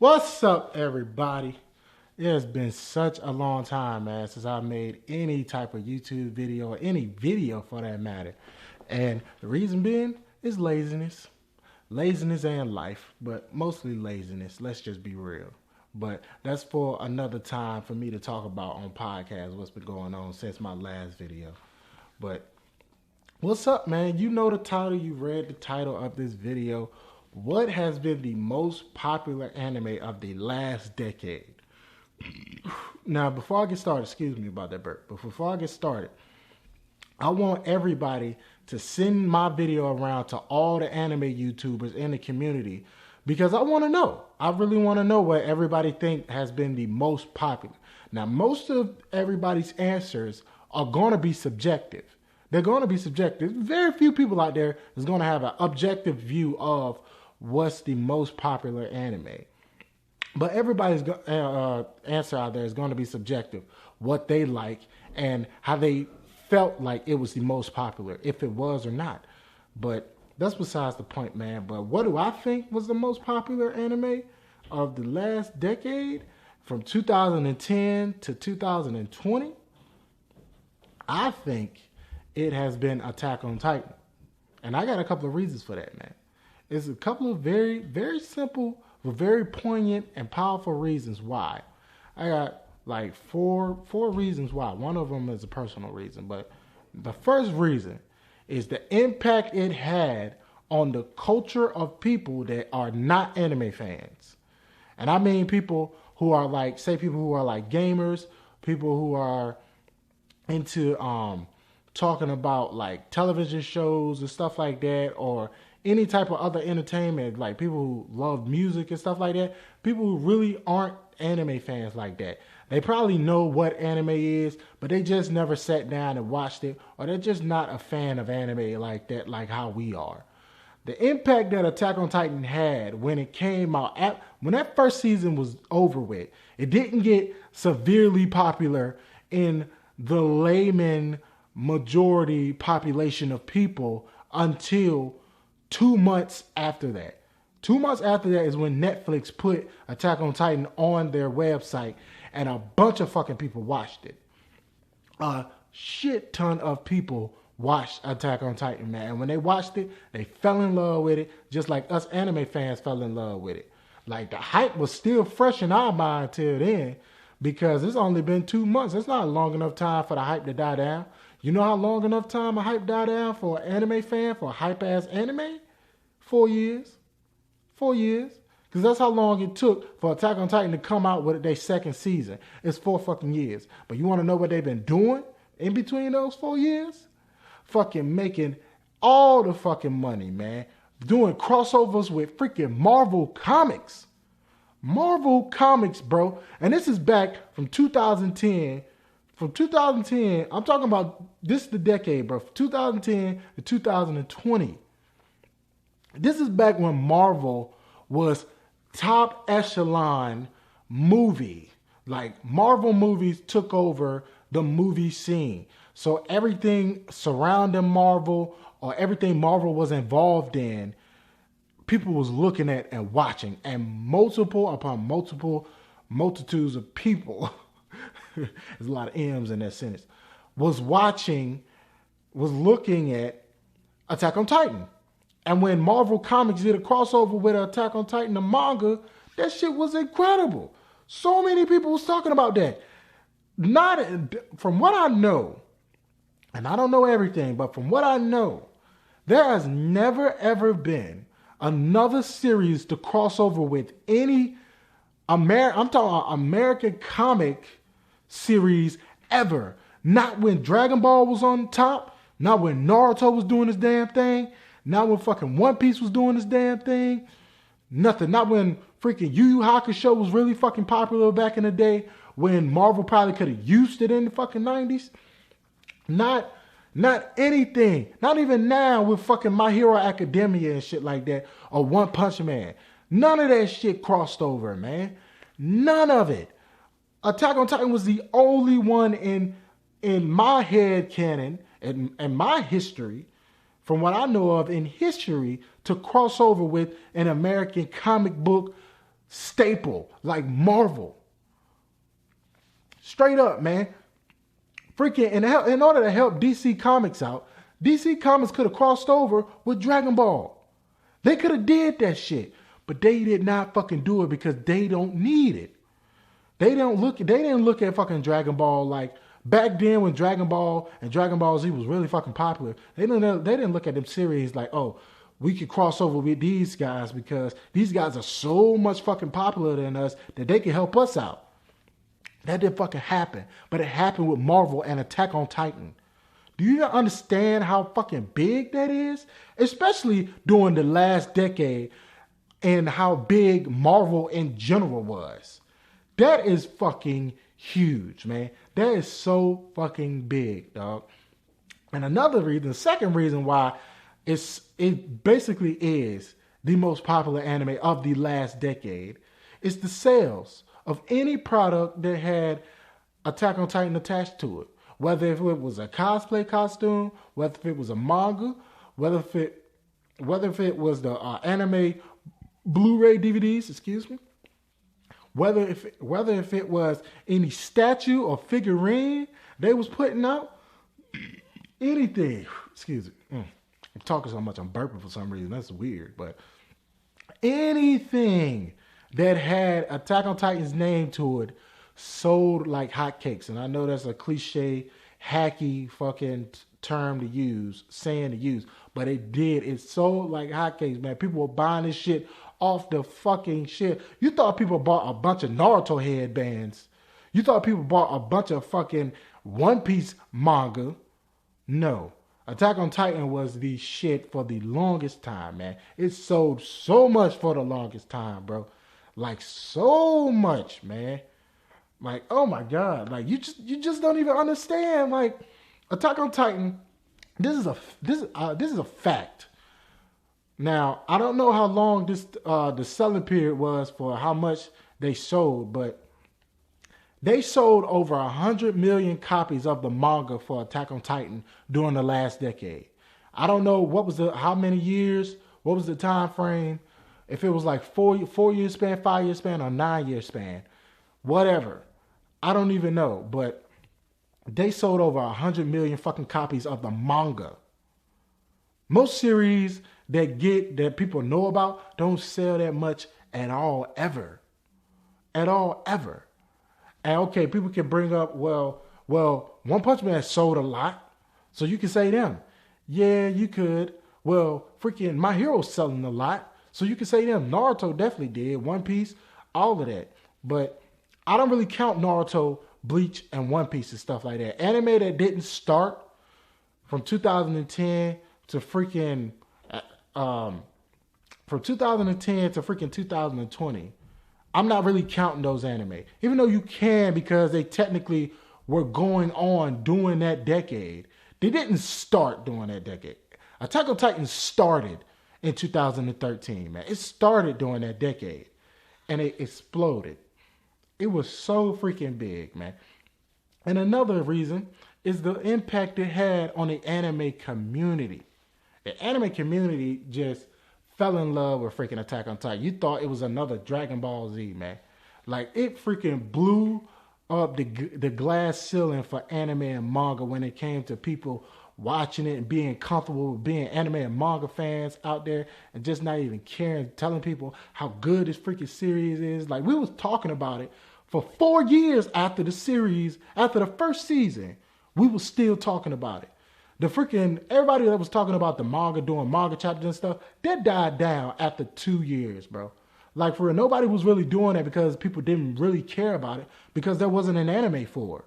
What's up, everybody? It has been such a long time, man, since I made any type of YouTube video or any video for that matter. And the reason being is laziness. Laziness and life, but mostly laziness. Let's just be real. But that's for another time for me to talk about on podcast what's been going on since my last video. But what's up, man? You know the title, you read the title of this video. What has been the most popular anime of the last decade? Now, before I get started, excuse me about that burp, but before I get started, I want everybody to send my video around to all the anime YouTubers in the community because I want to know. I really want to know what everybody think has been the most popular. Now, most of everybody's answers are going to be subjective. They're going to be subjective. Very few people out there is going to have an objective view of what's the most popular anime. But everybody's answer out there is going to be subjective. What they like and how they felt like it was the most popular, if it was or not. But that's besides the point, man. But what do I think was the most popular anime of the last decade? From 2010 to 2020? I think it has been Attack on Titan. And I got a couple of reasons for that, man. It's a couple of very, very simple, but very poignant and powerful reasons why. I got like four reasons why. One of them is a personal reason, but the first reason is the impact it had on the culture of people that are not anime fans. And I mean people who are like, say people who are like gamers, people who are into talking about like television shows and stuff like that, or any type of other entertainment, like people who love music and stuff like that, people who really aren't anime fans like that. They probably know what anime is, but they just never sat down and watched it, or they're just not a fan of anime like that, like how we are. The impact that Attack on Titan had when it came out, when that first season was over with, it didn't get severely popular in the layman majority population of people until 2 months after that. 2 months after that is when Netflix put Attack on Titan on their website and a bunch of fucking people watched it. A shit ton of people watched Attack on Titan, man. And when they watched it, they fell in love with it, just like us anime fans fell in love with it. Like the hype was still fresh in our mind till then because it's only been 2 months. It's not long enough time for the hype to die down. You know how long enough time a hype die down for an anime fan, for a hype-ass anime? 4 years. 4 years. Because that's how long it took for Attack on Titan to come out with their second season. It's 4 fucking years. But you want to know what they've been doing in between those 4 years? Fucking making all the fucking money, man. Doing crossovers with freaking Marvel Comics. Marvel Comics, bro. And this is back from 2010. From 2010, I'm talking about this is the decade, bro. From 2010 to 2020. This is back when Marvel was top echelon movie. Like Marvel movies took over the movie scene. So everything surrounding Marvel or everything Marvel was involved in, people was looking at and watching. And multiple upon multiple multitudes of people there's a lot of M's in that sentence, was looking at Attack on Titan. And when Marvel Comics did a crossover with Attack on Titan, the manga, that shit was incredible. So many people was talking about that. Not from what I know, and I don't know everything, but from what I know, there has never ever been another series to cross over with any I'm talking about American comic series ever. Not when Dragon Ball was on top, not when Naruto was doing his damn thing, not when fucking One Piece was doing his damn thing, nothing. Not when freaking Yu Yu Hakusho was really fucking popular back in the day, when Marvel probably could have used it in the fucking 90s. Not anything. Not even now with fucking My Hero Academia and shit like that, or One Punch Man. None of that shit crossed over, man. None of it. Attack on Titan was the only one in my head canon, in my history, from what I know of in history, to cross over with an American comic book staple like Marvel. Straight up, man. Freaking, in order to help DC Comics out, DC Comics could have crossed over with Dragon Ball. They could have did that shit, but they did not fucking do it because they don't need it. They didn't look at fucking Dragon Ball like back then when Dragon Ball and Dragon Ball Z was really fucking popular. They didn't look at them series like, oh, we could cross over with these guys because these guys are so much fucking popular than us that they can help us out. That didn't fucking happen. But it happened with Marvel and Attack on Titan. Do you understand how fucking big that is? Especially during the last decade and how big Marvel in general was. That is fucking huge, man. That is so fucking big, dog. And another reason, the second reason why it basically is the most popular anime of the last decade is the sales of any product that had Attack on Titan attached to it. Whether if it was a cosplay costume, whether if it was a manga, whether if it was the anime Blu-ray DVDs, excuse me, whether if it was any statue or figurine they was putting out, anything. Excuse me, I'm talking so much I'm burping for some reason. That's weird, but anything that had Attack on Titan's name to it sold like hotcakes. And I know that's a cliche, hacky fucking saying to use, but it did. It sold like hotcakes, man. People were buying this shit off the fucking shit. You thought people bought a bunch of Naruto headbands. You thought people bought a bunch of fucking One Piece manga. No. Attack on Titan was the shit for the longest time, man. It sold so much for the longest time, bro. Like so much, man. Like, oh my God. Like you just don't even understand. Like Attack on Titan, this is a fact. Now, I don't know how long the selling period was for how much they sold, but they sold over 100 million copies of the manga for Attack on Titan during the last decade. I don't know how many years, what was the time frame, if it was like 4-year span, 5-year span, or 9-year span, whatever. I don't even know, but they sold over 100 million fucking copies of the manga. Most series that people know about don't sell that much at all, ever. At all, ever. And okay, people can bring up, well, One Punch Man sold a lot, so you can say them. Yeah, you could. Well, freaking My Hero's selling a lot, so you can say them. Naruto definitely did. One Piece, all of that. But I don't really count Naruto, Bleach, and One Piece and stuff like that. Anime that didn't start from 2010 to freaking from 2010 to freaking 2020. I'm not really counting those anime. Even though you can, because they technically were going on during that decade. They didn't start during that decade. Attack on Titan started in 2013, man. It started during that decade. And it exploded. It was so freaking big, man. And another reason is the impact it had on the anime community. The anime community just fell in love with freaking Attack on Titan. You thought it was another Dragon Ball Z, man. Like, it freaking blew up the glass ceiling for anime and manga when it came to people watching it and being comfortable with being anime and manga fans out there and just not even caring, telling people how good this freaking series is. Like, we was talking about it for 4 years after the series, after the first season. We was still talking about it. The freaking, everybody that was talking about the manga, doing manga chapters and stuff, that died down after 2 years, bro. Like, for real, nobody was really doing that because people didn't really care about it because there wasn't an anime for it.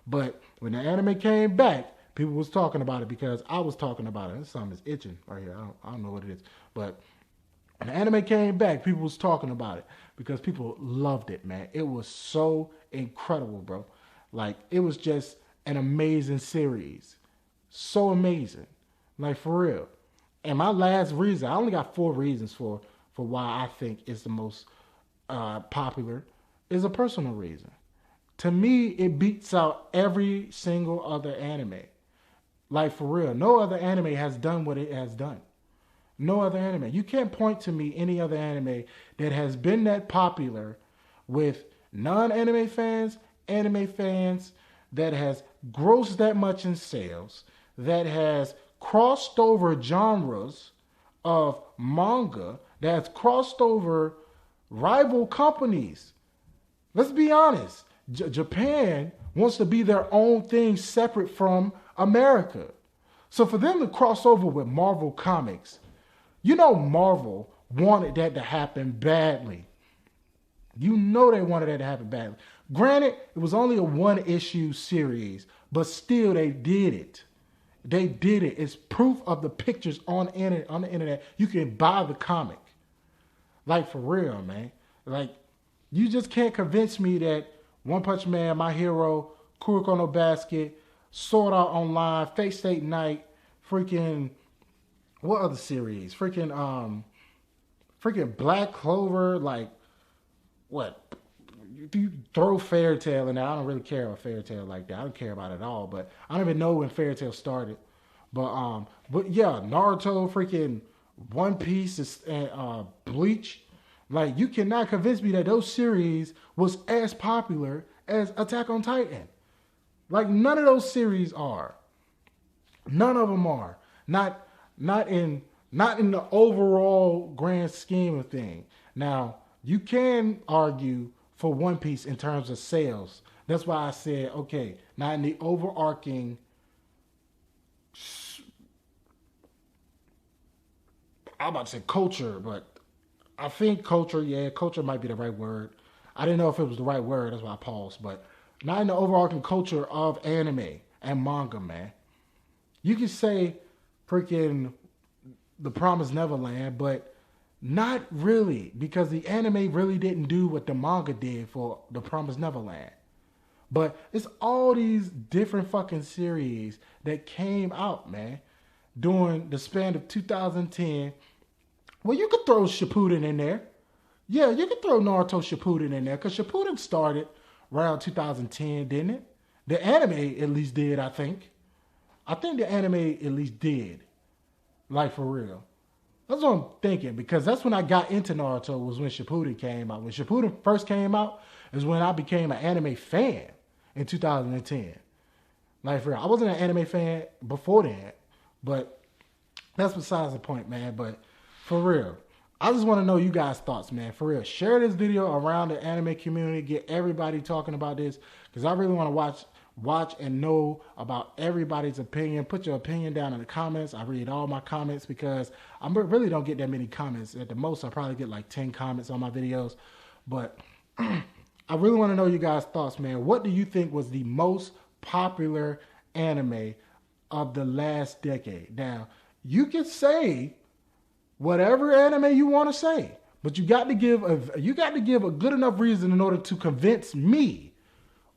But when the anime came back, people was talking about it because I was talking about it. This something is itching right here. I don't know what it is. But when the anime came back, people was talking about it because people loved it, man. It was so incredible, bro. Like, it was just an amazing series. So amazing. Like, for real. And my last reason, I only got 4 reasons for why I think it's the most popular, is a personal reason. To me, it beats out every single other anime. Like, for real. No other anime has done what it has done. No other anime. You can't point to me any other anime that has been that popular with non-anime fans, anime fans, that has grossed that much in sales, that has crossed over genres of manga, that has crossed over rival companies. Let's be honest. Japan wants to be their own thing separate from America. So for them to cross over with Marvel Comics, you know Marvel wanted that to happen badly. You know they wanted that to happen badly. Granted, it was only a one-issue series, but still they did it. They did it. It's proof of the pictures on the internet. You can buy the comic. Like, for real, man. Like, you just can't convince me that One Punch Man, My Hero, Kuroko no Basket, Sword Art Online, Fate Stay Night, freaking, what other series? Freaking Black Clover, like, what? You throw Fairy Tail in there. I don't really care about Fairy Tail like that. I don't care about it at all. But I don't even know when Fairy Tail started. But yeah, Naruto, freaking One Piece, and Bleach. Like, you cannot convince me that those series was as popular as Attack on Titan. Like, none of those series are. None of them are. Not in the overall grand scheme of things. Now, you can argue for One Piece in terms of sales. That's why I said, okay, not in the overarching, I'm about to say culture, but I think culture, yeah, culture might be the right word. I didn't know if it was the right word, that's why I paused, but not in the overarching culture of anime and manga, man. You can say freaking The Promised Neverland, but not really, because the anime really didn't do what the manga did for The Promised Neverland. But it's all these different fucking series that came out, man, during the span of 2010. Well, you could throw Shippuden in there. Yeah, you could throw Naruto Shippuden in there, because Shippuden started around 2010, didn't it? The anime at least did, I think. I think the anime at least did. Like, for real. That's what I'm thinking, because that's when I got into Naruto, was when Shippuden came out. When Shippuden first came out is when I became an anime fan in 2010. Like, for real. I wasn't an anime fan before that, but that's besides the point, man. But for real, I just want to know you guys' thoughts, man. For real, share this video around the anime community. Get everybody talking about this, because I really want to watch and know about everybody's opinion. Put your opinion down in the comments. I read all my comments, because I really don't get that many comments. At the most, I probably get like 10 comments on my videos. But I really want to know you guys' thoughts, man. What do you think was the most popular anime of the last decade? Now, you can say whatever anime you want to say, but you got to give a good enough reason in order to convince me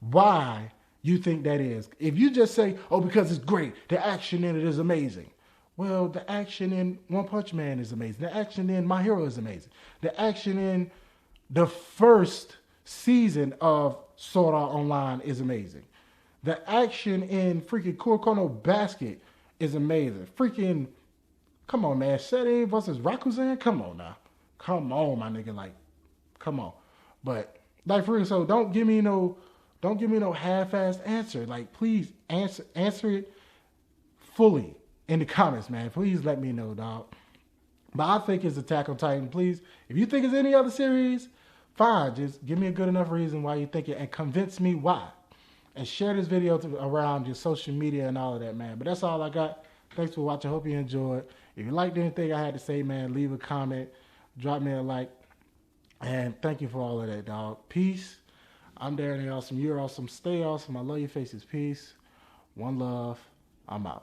why you think that is. If you just say, oh, because it's great, the action in it is amazing. Well, the action in One Punch Man is amazing. The action in My Hero is amazing. The action in the first season of Sword Art Online is amazing. The action in freaking Kuroko no Basket is amazing. Freaking, come on, man. Seti versus Rakuzan? Come on now. Come on, my nigga. Like, come on. But, like, for real, so don't give me no half-assed answer. Like, please answer it fully in the comments, man. Please let me know, dog. But I think it's Attack on Titan. Please, if you think it's any other series, fine. Just give me a good enough reason why you think it, and convince me why. And share this video around your social media and all of that, man. But that's all I got. Thanks for watching. Hope you enjoyed. If you liked anything I had to say, man, leave a comment. Drop me a like. And thank you for all of that, dog. Peace. I'm Darren Awesome. You're awesome. Stay awesome. I love your faces. Peace. One love. I'm out.